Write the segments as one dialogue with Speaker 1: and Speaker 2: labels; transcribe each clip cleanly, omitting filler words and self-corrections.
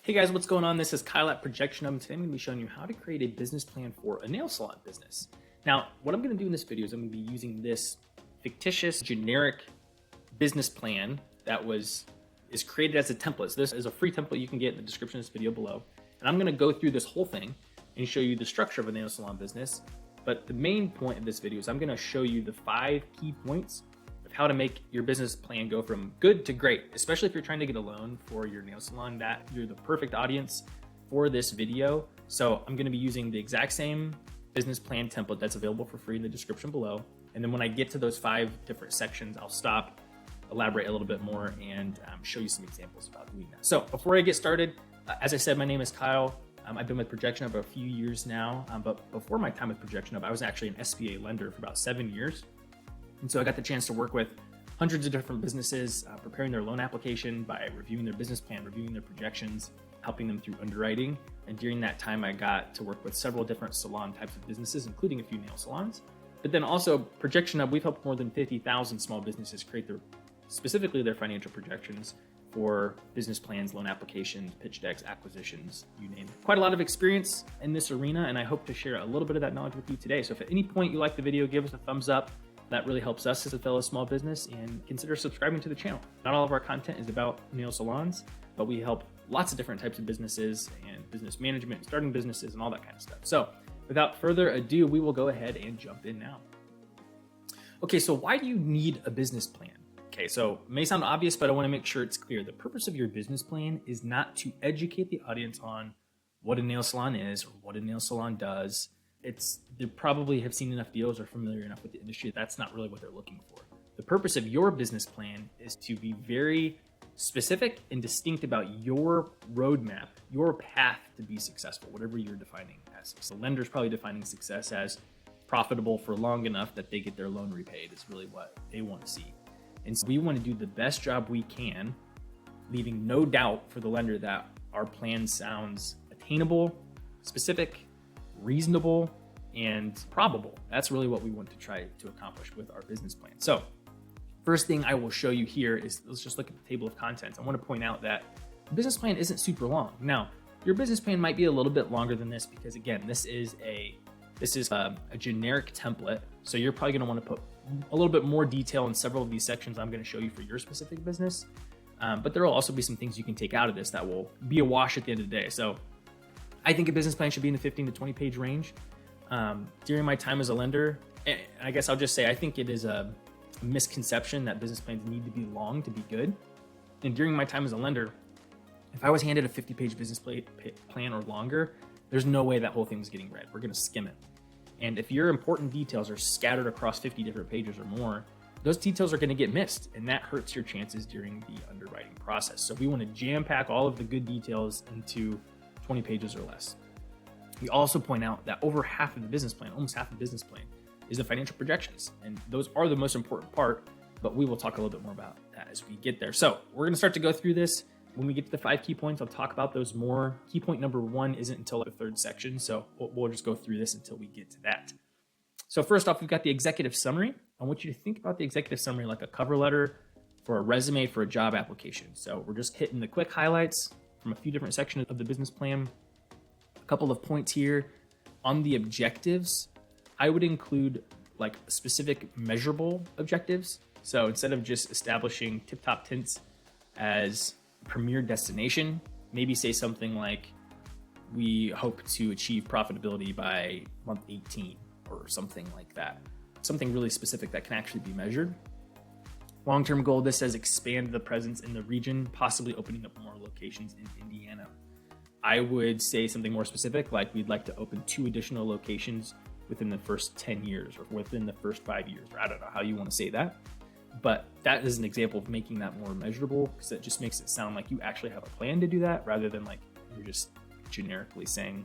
Speaker 1: Hey guys, what's going on? This is Kyle at ProjectionHub, and today I'm going to be showing you how to create a business plan for a nail salon business. Now, what I'm going to do in this video is I'm going to be using this fictitious, generic business plan that is created as a template. So this is a free template you can get in the description of this video below. And I'm going to go through this whole thing and show you the structure of a nail salon business. But the main point of this video is I'm going to show you the 5 key points of how to make your business plan go from good to great, especially if you're trying to get a loan for your nail salon. That you're the perfect audience for this video. So I'm going to be using the exact same business plan template that's available for free in the description below. And then when I get to those 5 different sections, I'll stop, elaborate a little bit more, and show you some examples about doing that. So before I get started, as I said, my name is Kyle. I've been with ProjectionHub a few years now, but before my time with ProjectionHub, I was actually an SBA lender for about 7 years. And so I got the chance to work with hundreds of different businesses, preparing their loan application by reviewing their business plan, reviewing their projections, helping them through underwriting. And during that time, I got to work with several different salon types of businesses, including a few nail salons. But then also ProjectionHub, we've helped more than 50,000 small businesses create specifically their financial projections for business plans, loan applications, pitch decks, acquisitions, you name it. Quite a lot of experience in this arena, and I hope to share a little bit of that knowledge with you today. So if at any point you like the video, give us a thumbs up. That really helps us as a fellow small business, and consider subscribing to the channel. Not all of our content is about nail salons, but we help lots of different types of businesses and business management, starting businesses, and all that kind of stuff. So without further ado, we will go ahead and jump in now. Okay, so why do you need a business plan? Okay, so it may sound obvious, but I want to make sure it's clear. The purpose of your business plan is not to educate the audience on what a nail salon is or what a nail salon does. They probably have seen enough deals or familiar enough with the industry. That's not really what they're looking for. The purpose of your business plan is to be very specific and distinct about your roadmap, your path to be successful, whatever you're defining as success. The lender's probably defining success as profitable for long enough that they get their loan repaid is really what they want to see. And so we want to do the best job we can, leaving no doubt for the lender that our plan sounds attainable, specific, reasonable, and probable. That's really what we want to try to accomplish with our business plan. So first thing I will show you here is, let's just look at the table of contents. I want to point out that the business plan isn't super long. Now, your business plan might be a little bit longer than this because, again, this is a generic template. So you're probably going to want to put a little bit more detail in several of these sections I'm going to show you for your specific business. But there will also be some things you can take out of this that will be a wash at the end of the day. So I think a business plan should be in the 15 to 20 page range. During my time as a lender, I guess I'll just say I think it is a misconception that business plans need to be long to be good. And during my time as a lender, if I was handed a 50-page business plan or longer, there's no way that whole thing was getting read. We're going to skim it. And if your important details are scattered across 50 different pages or more, those details are going to get missed, and that hurts your chances during the underwriting process. So we want to jam-pack all of the good details into 20 pages or less. We also point out that over half of the business plan, almost half of the business plan, is the financial projections. And those are the most important part, but we will talk a little bit more about that as we get there. So we're going to start to go through this. When we get to the 5 key points, I'll talk about those more. Key point number 1 isn't until the 3rd section, so we'll just go through this until we get to that. So first off, we've got the executive summary. I want you to think about the executive summary like a cover letter for a resume for a job application. So we're just hitting the quick highlights from a few different sections of the business plan. A couple of points here. On the objectives, I would include like specific measurable objectives. So instead of just establishing Tip Top Tints as premier destination, maybe say something like, we hope to achieve profitability by month 18 or something like that. Something really specific that can actually be measured. Long-term goal, this says expand the presence in the region, possibly opening up more locations in Indiana. I would say something more specific, like we'd like to open 2 additional locations within the first 10 years or within the first 5 years, or I don't know how you want to say that. But that is an example of making that more measurable, because it just makes it sound like you actually have a plan to do that rather than like you're just generically saying,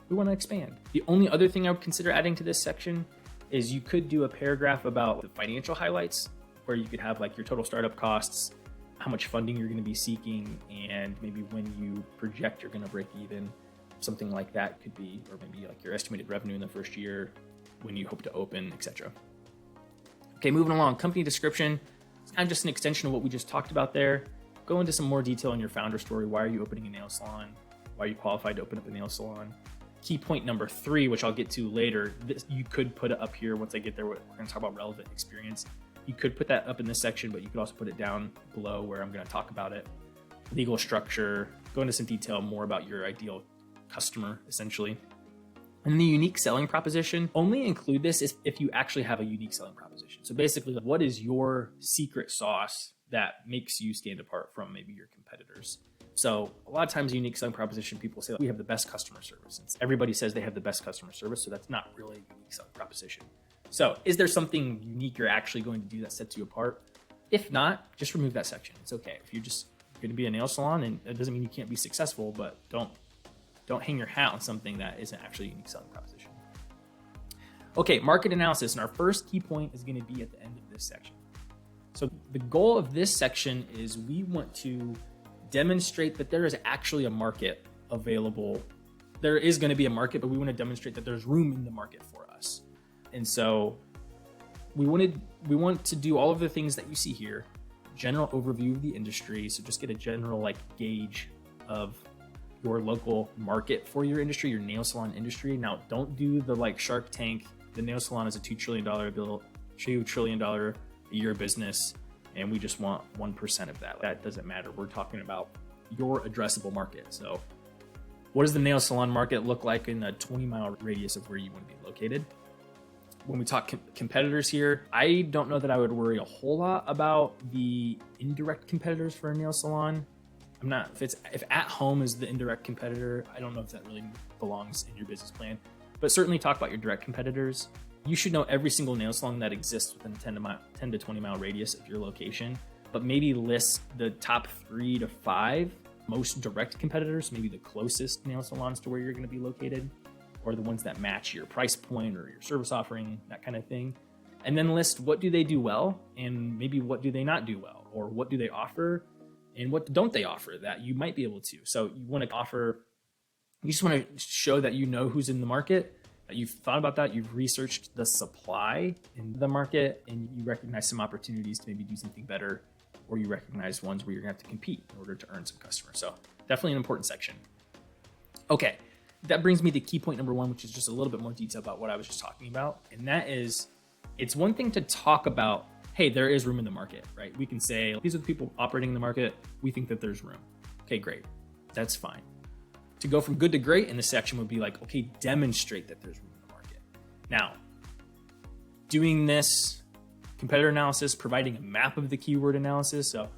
Speaker 1: we want to expand. The only other thing I would consider adding to this section is you could do a paragraph about the financial highlights, where you could have like your total startup costs, how much funding you're going to be seeking, and maybe when you project you're going to break even, something like that could be, or maybe like your estimated revenue in the first year, when you hope to open, etc. Okay, moving along, company description. It's kind of just an extension of what we just talked about there. go into some more detail in your founder story. Why are you opening a nail salon? Why are you qualified to open up a nail salon? Key point number 3, which I'll get to later, you could put it up here once I get there. We're going to talk about relevant experience. You could put that up in this section, but you could also put it down below where I'm going to talk about it. Legal structure, go into some detail more about your ideal customer, essentially. And the unique selling proposition, only include this if you actually have a unique selling proposition. So basically, what is your secret sauce that makes you stand apart from maybe your competitors? So a lot of times unique selling proposition, people say we have the best customer service. And everybody says they have the best customer service, so that's not really a unique selling proposition. So is there something unique you're actually going to do that sets you apart? If not, just remove that section. It's okay. If you're just going to be a nail salon, and it doesn't mean you can't be successful, but don't hang your hat on something that isn't actually a unique selling proposition. Okay, market analysis. And our first key point is going to be at the end of this section. So the goal of this section is we want to demonstrate that there is actually a market available. There is going to be a market, but we want to demonstrate that there's room in the market for us. And so we want to do all of the things that you see here. General overview of the industry. So just get a general gauge of your local market for your industry, your nail salon industry. Now, don't do the Shark Tank. The nail salon is a $2 trillion a year business, and we just want 1% of that. That doesn't matter. We're talking about your addressable market. So what does the nail salon market look like in a 20-mile radius of where you want to be located? When we talk competitors here, I don't know that I would worry a whole lot about the indirect competitors for a nail salon. I'm not, if At Home is the indirect competitor, I don't know if that really belongs in your business plan, but certainly talk about your direct competitors. You should know every single nail salon that exists within a 10 to 20 mile radius of your location, but maybe list the top 3 to 5 most direct competitors, maybe the closest nail salons to where you're going to be located, or the ones that match your price point or your service offering, that kind of thing. And then list what do they do well, and maybe what do they not do well, or what do they offer and what don't they offer that you might be able to. So you just want to show that you know who's in the market, that you've thought about that, you've researched the supply in the market, and you recognize some opportunities to maybe do something better, or you recognize ones where you're gonna have to compete in order to earn some customers. So definitely an important section. Okay, that brings me to key point number 1, which is just a little bit more detail about what I was just talking about. And that is, it's one thing to talk about, hey, there is room in the market, right? We can say, these are the people operating in the market. We think that there's room. Okay, great. That's fine. To go from good to great in this section would be okay, demonstrate that there's room in the market. Now, doing this competitor analysis, providing a map of the keyword analysis. So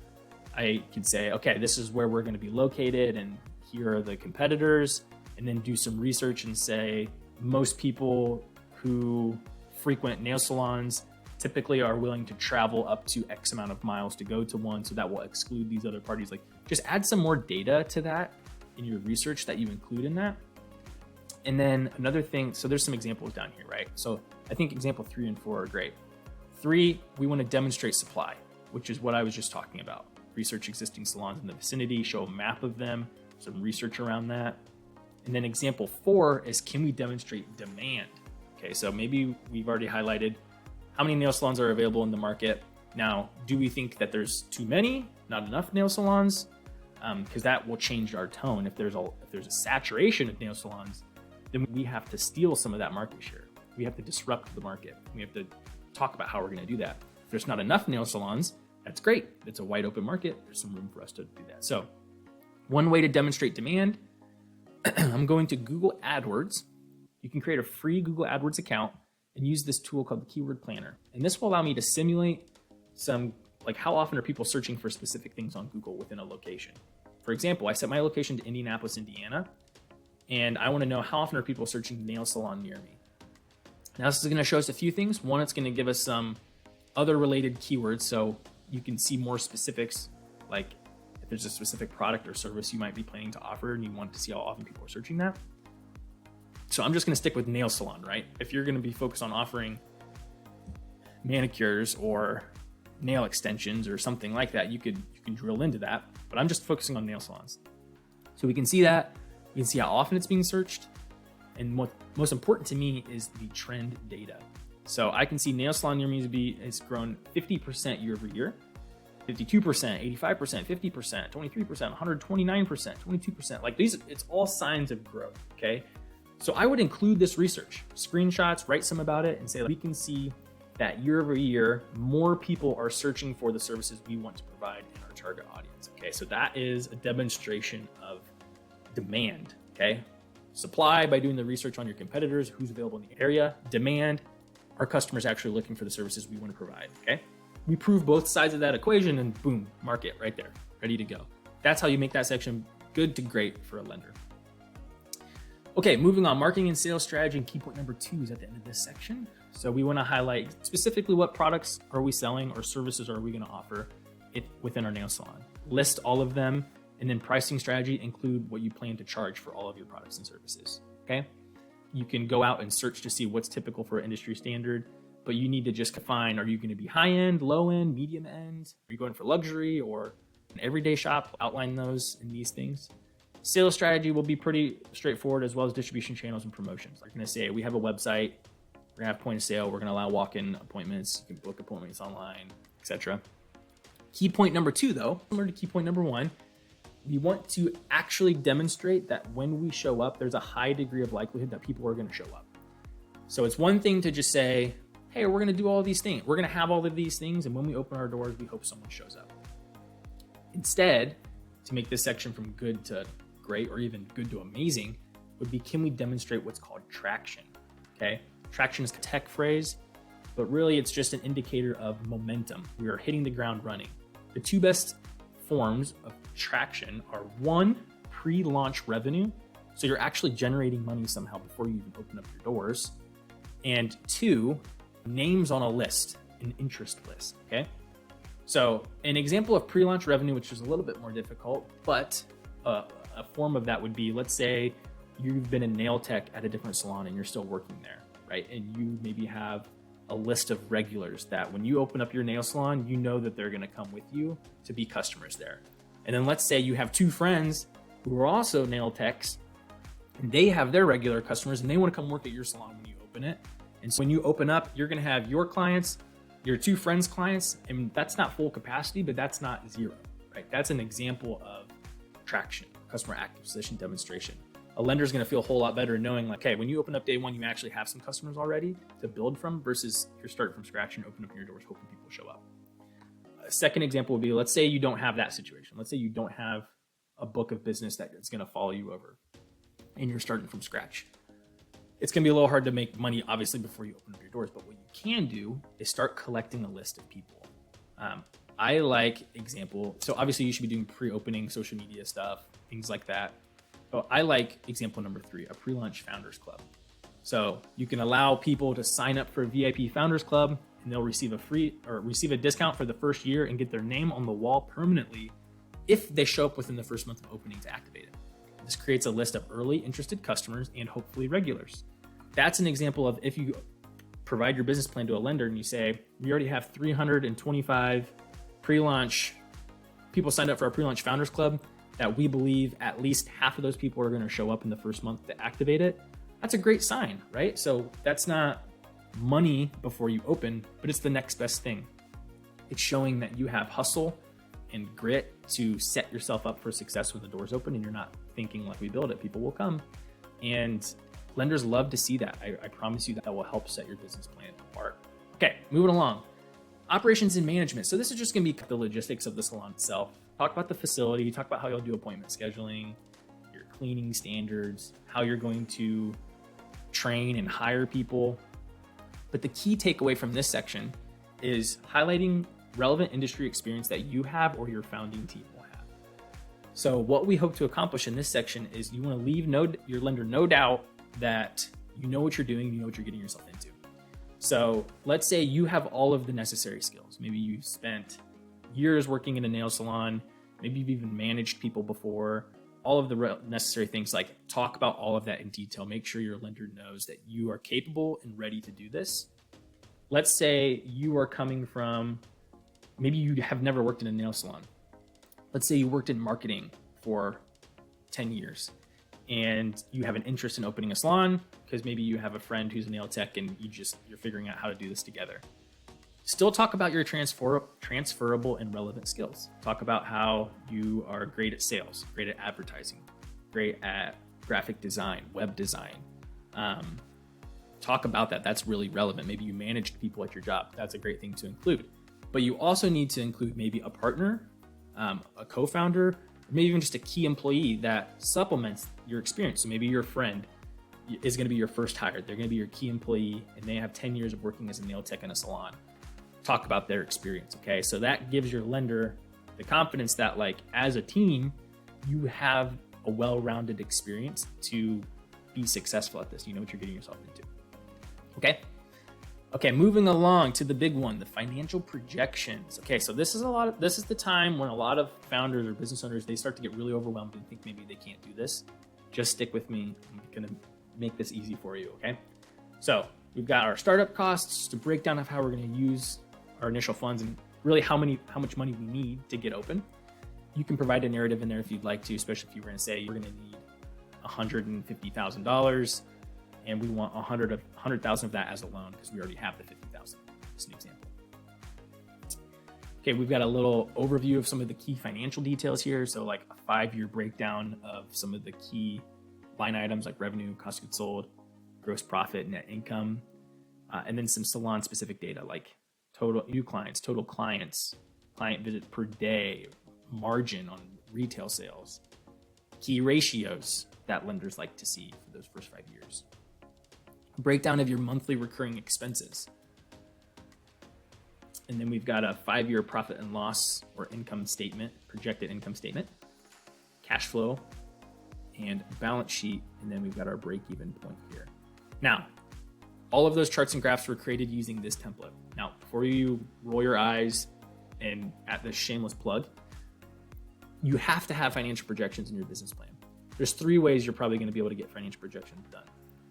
Speaker 1: I can say, okay, this is where we're going to be located, and here are the competitors, and then do some research and say, most people who frequent nail salons typically are willing to travel up to X amount of miles to go to one. So that will exclude these other parties. Just add some more data to that in your research that you include in that. And then another thing, so there's some examples down here, right? So I think example 3 and 4 are great. 3, we want to demonstrate supply, which is what I was just talking about. Research existing salons in the vicinity, show a map of them, some research around that. And then example 4 is, can we demonstrate demand? Okay, so maybe we've already highlighted how many nail salons are available in the market. Now, do we think that there's too many, not enough nail salons? Because that will change our tone. If there's a saturation of nail salons, then we have to steal some of that market share. We have to disrupt the market. We have to talk about how we're going to do that. If there's not enough nail salons, that's great. It's a wide open market. There's some room for us to do that. So one way to demonstrate demand, I'm going to Google AdWords. You can create a free Google AdWords account and use this tool called the Keyword Planner. And this will allow me to simulate some, how often are people searching for specific things on Google within a location. For example, I set my location to Indianapolis, Indiana, and I want to know how often are people searching nail salon near me. Now this is going to show us a few things. One, it's going to give us some other related keywords, so you can see more specifics, like if there's a specific product or service you might be planning to offer and you want to see how often people are searching that. So I'm just going to stick with nail salon, right? If you're going to be focused on offering manicures or nail extensions or something like that, you can drill into that, but I'm just focusing on nail salons. So we can see that, we can see how often it's being searched. And what most important to me is the trend data. So I can see nail salon near me has grown 50% year over year. 52%, 85%, 50%, 23%, 129%, 22%. Like these, it's all signs of growth, okay? So I would include this research, screenshots, write some about it, and say, we can see that year over year, more people are searching for the services we want to provide in our target audience, okay? So that is a demonstration of demand, okay? Supply, by doing the research on your competitors, who's available in the area. Demand, our customers actually looking for the services we want to provide, okay? We prove both sides of that equation and boom, market right there, ready to go. That's how you make that section good to great for a lender. Okay, moving on, marketing and sales strategy, and key point number 2 is at the end of this section. So we want to highlight specifically what products are we selling or services are we going to offer within our nail salon. List all of them, and then pricing strategy, include what you plan to charge for all of your products and services, okay? You can go out and search to see what's typical for industry standard, but you need to just define, are you going to be high end, low end, medium end? Are you going for luxury or an everyday shop? Outline those in these things. Sales strategy will be pretty straightforward, as well as distribution channels and promotions. Like I'm going to say, we have a website, we're going to have point of sale, we're going to allow walk-in appointments, you can book appointments online, etc. Key point number 2, though, similar to key point number 1, we want to actually demonstrate that when we show up, there's a high degree of likelihood that people are going to show up. So it's one thing to just say, hey, we're going to do all of these things. We're going to have all of these things, and when we open our doors, we hope someone shows up. Instead, to make this section from good to great or even good to amazing would be, can we demonstrate what's called traction? Okay, traction is a tech phrase, but really it's just an indicator of momentum. We are hitting the ground running. The 2 best forms of traction are 1, pre-launch revenue. So you're actually generating money somehow before you even open up your doors. And 2, names on a list, an interest list, okay? So an example of pre-launch revenue, which is a little bit more difficult, but a form of that would be, let's say you've been a nail tech at a different salon and you're still working there, right? And you maybe have a list of regulars that when you open up your nail salon, you know that they're going to come with you to be customers there. And then let's say you have 2 friends who are also nail techs, and they have their regular customers and they want to come work at your salon when you open it. And so when you open up, you're going to have your clients, your 2 friends' clients, and that's not full capacity, but that's not 0, right? That's an example of traction, customer acquisition demonstration. A lender is going to feel a whole lot better knowing, like, okay, when you open up day 1, you actually have some customers already to build from, versus you're starting from scratch and open up your doors hoping people show up. A second example would be, let's say you don't have that situation. Let's say you don't have a book of business that is going to follow you over and you're starting from scratch. It's going to be a little hard to make money, obviously, before you open up your doors. But what you can do is start collecting a list of people. I like example. So obviously you should be doing pre-opening social media stuff, things like that. But I like example number 3, a pre-launch founders club. So you can allow people to sign up for a VIP founders club, and they'll receive a discount for the first year and get their name on the wall permanently if they show up within the first month of opening to activate it. This creates a list of early interested customers and hopefully regulars. That's an example of, if you provide your business plan to a lender and you say, we already have 325 pre-launch people signed up for our pre-launch founders club, that we believe at least half of those people are going to show up in the first month to activate it. That's a great sign, right? So that's not money before you open, but it's the next best thing. It's showing that you have hustle and grit to set yourself up for success when the doors open, and you're not thinking, like, we build it, people will come. And lenders love to see that. I promise you that will help set your business plan apart. Okay, moving along. Operations and management. So this is just going to be the logistics of the salon itself. Talk about the facility, talk about how you'll do appointment scheduling, your cleaning standards, how you're going to train and hire people. But the key takeaway from this section is highlighting relevant industry experience that you have or your founding team will have. So what we hope to accomplish in this section is you want to leave your lender no doubt that you know what you're doing, you know what you're getting yourself into. So let's say you have all of the necessary skills. Maybe you spent years working in a nail salon. Maybe you've even managed people before. All of the necessary things, like talk about all of that in detail. Make sure your lender knows that you are capable and ready to do this. Let's say you are coming from, maybe you have never worked in a nail salon. Let's say you worked in marketing for 10 years and you have an interest in opening a salon because maybe you have a friend who's a nail tech and you're figuring out how to do this together. Still talk about your transferable and relevant skills. Talk about how you are great at sales, great at advertising, great at graphic design, web design. Talk about that. That's really relevant. Maybe you managed people at your job. That's a great thing to include. But you also need to include maybe a partner, a co-founder, or maybe even just a key employee that supplements your experience. So maybe your friend is going to be your first hire. They're going to be your key employee, and they have 10 years of working as a nail tech in a salon. Talk about their experience, okay? So that gives your lender the confidence that, like, as a team, you have a well-rounded experience to be successful at this. You know what you're getting yourself into, okay? Okay, moving along to the big one, the financial projections. Okay, so this is the time when a lot of founders or business owners, they start to get really overwhelmed and think maybe they can't do this. Just stick with me. I'm gonna make this easy for you, okay? So we've got our startup costs, to break down of how we're gonna use our initial funds and really how much money we need to get open. You can provide a narrative in there if you'd like to, especially if you were gonna say you're gonna need $150,000 and we want 100,000 of that as a loan because we already have the 50,000. Just an example. Okay, we've got a little overview of some of the key financial details here. So like a 5-year breakdown of some of the key line items like revenue, cost of goods sold, gross profit, net income, and then some salon specific data like total new clients, total clients, client visit per day, margin on retail sales, key ratios that lenders like to see for those first 5 years. A breakdown of your monthly recurring expenses. And then we've got a 5-year profit and loss or income statement, projected income statement, cash flow, and balance sheet, and then we've got our break-even point here. Now, all of those charts and graphs were created using this template. Now, before you roll your eyes and at this shameless plug, you have to have financial projections in your business plan. There's 3 ways you're probably going to be able to get financial projections done.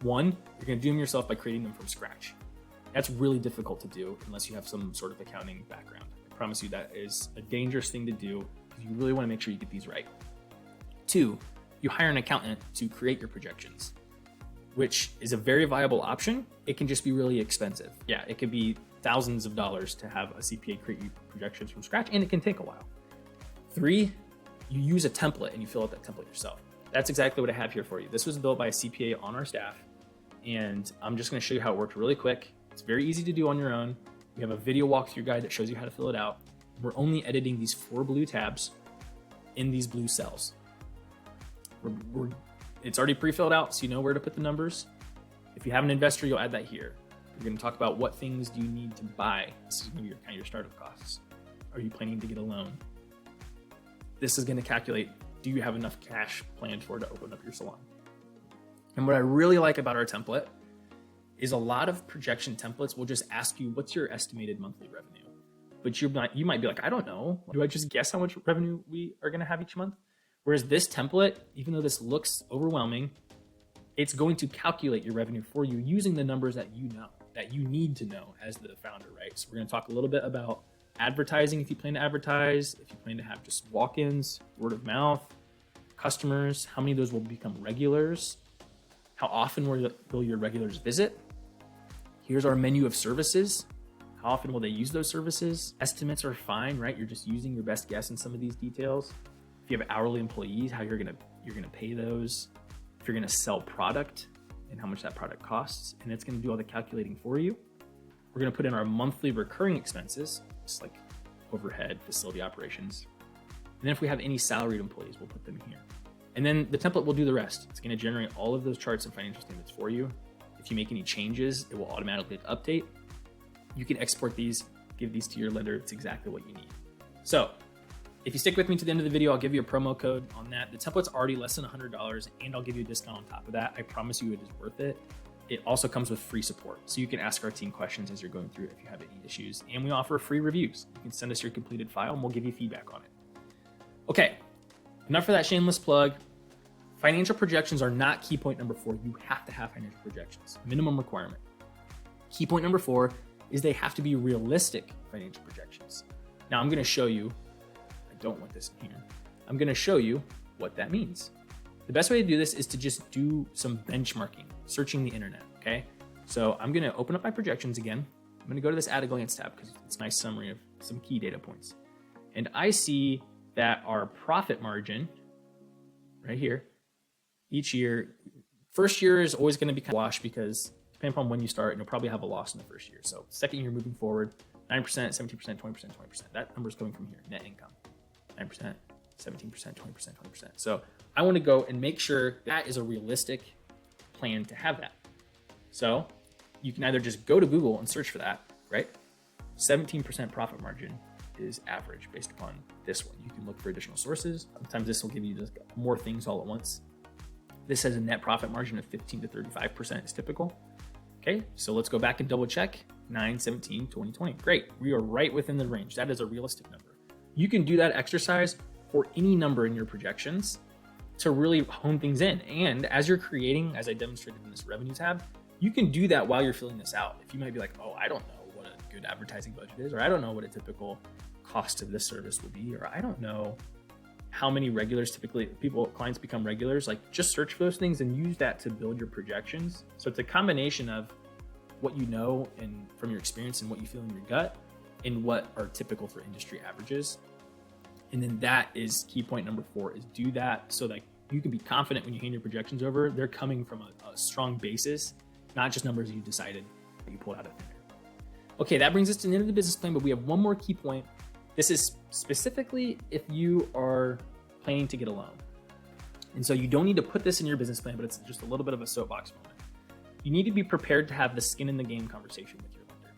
Speaker 1: 1, you're going to do them yourself by creating them from scratch. That's really difficult to do unless you have some sort of accounting background. I promise you that is a dangerous thing to do because you really want to make sure you get these right. 2, you hire an accountant to create your projections, which is a very viable option. It can just be really expensive. Yeah, it could be thousands of dollars to have a CPA create you projections from scratch, and it can take a while. 3, you use a template and you fill out that template yourself. That's exactly what I have here for you. This was built by a CPA on our staff, and I'm just going to show you how it worked really quick. It's very easy to do on your own. We have a video walkthrough guide that shows you how to fill it out. We're only editing these 4 blue tabs in these blue cells. It's already pre-filled out, so you know where to put the numbers. If you have an investor, you'll add that here. We're going to talk about what things do you need to buy. This is going to be your startup costs. Are you planning to get a loan? This is going to calculate, do you have enough cash planned for to open up your salon? And what I really like about our template is a lot of projection templates will just ask you, what's your estimated monthly revenue? But you might be like, I don't know. Do I just guess how much revenue we are going to have each month? Whereas this template, even though this looks overwhelming, it's going to calculate your revenue for you using the numbers that you know, that you need to know as the founder, right? So we're going to talk a little bit about advertising if you plan to advertise, if you plan to have just walk-ins, word of mouth, customers, how many of those will become regulars, how often will your regulars visit. Here's our menu of services. How often will they use those services? Estimates are fine, right? You're just using your best guess in some of these details. If you have hourly employees, how you're gonna pay those. If you're gonna sell product and how much that product costs, and it's gonna do all the calculating for you. We're gonna put in our monthly recurring expenses, just like overhead, facility operations. And then if we have any salaried employees, we'll put them here. And then the template will do the rest. It's gonna generate all of those charts and financial statements for you. If you make any changes, it will automatically update. You can export these, give these to your lender. It's exactly what you need. So if you stick with me to the end of the video, I'll give you a promo code on that. The template's already less than $100, and I'll give you a discount on top of that. I promise you it is worth it. It also comes with free support, so you can ask our team questions as you're going through it if you have any issues. And we offer free reviews. You can send us your completed file, and we'll give you feedback on it. Okay, enough for that shameless plug. Financial projections are not key point number 4. You have to have financial projections, minimum requirement. Key point number 4 is they have to be realistic financial projections. Now I'm going to show you. I don't want this in here. I'm going to show you what that means. The best way to do this is to just do some benchmarking, searching the internet, okay? So I'm going to open up my projections again. I'm going to go to this at a glance tab because it's a nice summary of some key data points. And I see that our profit margin right here, each year, first year is always going to be kind of washed because depending upon when you start, you'll probably have a loss in the first year. So second year moving forward, 9%, 17%, 20%, 20%. That number is coming from here, net income, 9%, 17%, 20%, 20%. So I want to go and make sure that is a realistic plan to have that. So you can either just go to Google and search for that, right? 17% profit margin is average based upon this one. You can look for additional sources. Sometimes this will give you just more things all at once. This has a net profit margin of 15 to 35% is typical. Okay, so let's go back and double check. 9, 17, 20, 20. Great, we are right within the range. That is a realistic number. You can do that exercise for any number in your projections to really hone things in. And as you're creating, as I demonstrated in this revenue tab, you can do that while you're filling this out. If you might be like, oh, I don't know what a good advertising budget is, or I don't know what a typical cost of this service will be, or I don't know how many regulars typically clients become regulars, like just search for those things and use that to build your projections. So it's a combination of what you know and from your experience and what you feel in your gut and what are typical for industry averages. And then that is key point number 4 is do that so that you can be confident when you hand your projections over, they're coming from a strong basis, not just numbers you decided that you pulled out of thin air. Okay, that brings us to the end of the business plan, but we have one more key point. This is specifically if you are planning to get a loan. And so you don't need to put this in your business plan, but it's just a little bit of a soapbox moment. You need to be prepared to have the skin in the game conversation with your lender.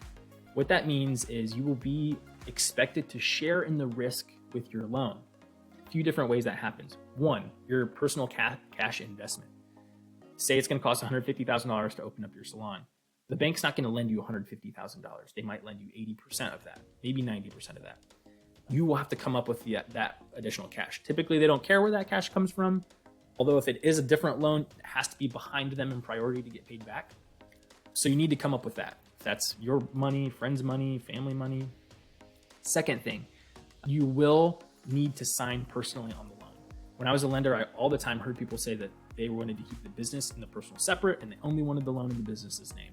Speaker 1: What that means is you will be expected to share in the risk with your loan. A few different ways that happens. One, your personal cash investment. Say it's going to cost $150,000 to open up your salon. The bank's not going to lend you $150,000. They might lend you 80% of that, maybe 90% of that. You will have to come up with that additional cash. Typically, they don't care where that cash comes from. Although if it is a different loan, it has to be behind them in priority to get paid back. So you need to come up with that. If that's your money, friends' money, family money. Second thing, you will need to sign personally on the loan. When I was a lender, I all the time heard people say that they wanted to keep the business and the personal separate, and they only wanted the loan in the business's name.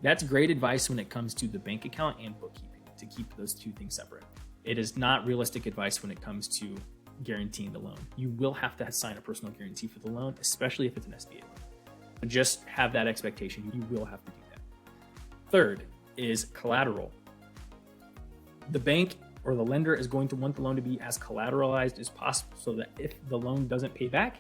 Speaker 1: That's great advice when it comes to the bank account and bookkeeping, to keep those two things separate. It is not realistic advice when it comes to guaranteeing the loan. You will have to sign a personal guarantee for the loan, especially if it's an SBA loan. But just have that expectation. You will have to do that. Third is collateral. The bank or the lender is going to want the loan to be as collateralized as possible so that if the loan doesn't pay back,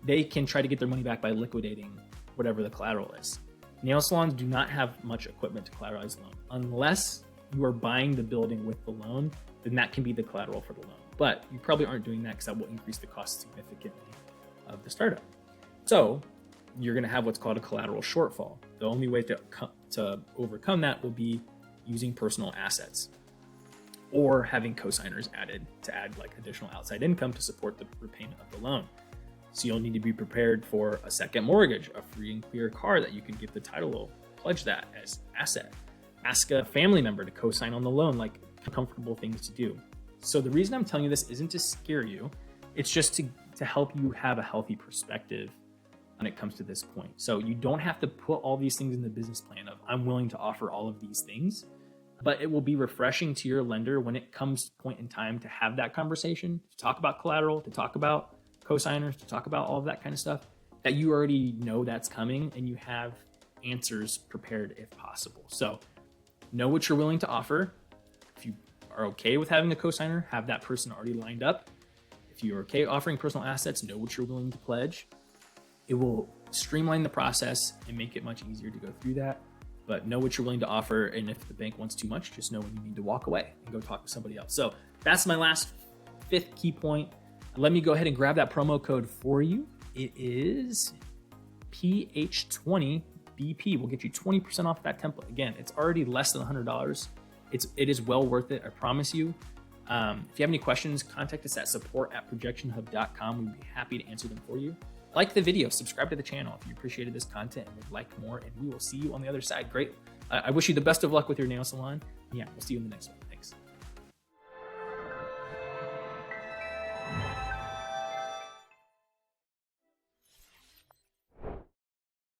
Speaker 1: they can try to get their money back by liquidating whatever the collateral is. Nail salons do not have much equipment to collateralize the loan. Unless you are buying the building with the loan, then that can be the collateral for the loan. But you probably aren't doing that because that will increase the cost significantly of the startup. So you're going to have what's called a collateral shortfall. The only way to overcome that will be using personal assets or having cosigners added to add like additional outside income to support the repayment of the loan. So you'll need to be prepared for a second mortgage, a free and clear car that you can give the title, pledge that as asset. Ask a family member to co-sign on the loan, like comfortable things to do. So the reason I'm telling you this isn't to scare you, it's just to help you have a healthy perspective when it comes to this point. So you don't have to put all these things in the business plan of I'm willing to offer all of these things, but it will be refreshing to your lender when it comes to point in time to have that conversation, to talk about collateral, to talk about cosigners, to talk about all of that kind of stuff, that you already know that's coming and you have answers prepared if possible. So know what you're willing to offer. If you are okay with having a cosigner, have that person already lined up. If you're okay offering personal assets, know what you're willing to pledge. It will streamline the process and make it much easier to go through that. But know what you're willing to offer. And if the bank wants too much, just know when you need to walk away and go talk to somebody else. So that's my last 5th key point. Let me go ahead and grab that promo code for you. It is PH20BP. We'll get you 20% off that template. Again, it's already less than $100. It is well worth it, I promise you. If you have any questions, contact us at support@projectionhub.com. We'd be happy to answer them for you. Like the video, subscribe to the channel if you appreciated this content and would like more, and we will see you on the other side. Great. I wish you the best of luck with your nail salon. Yeah, we'll see you in the next one.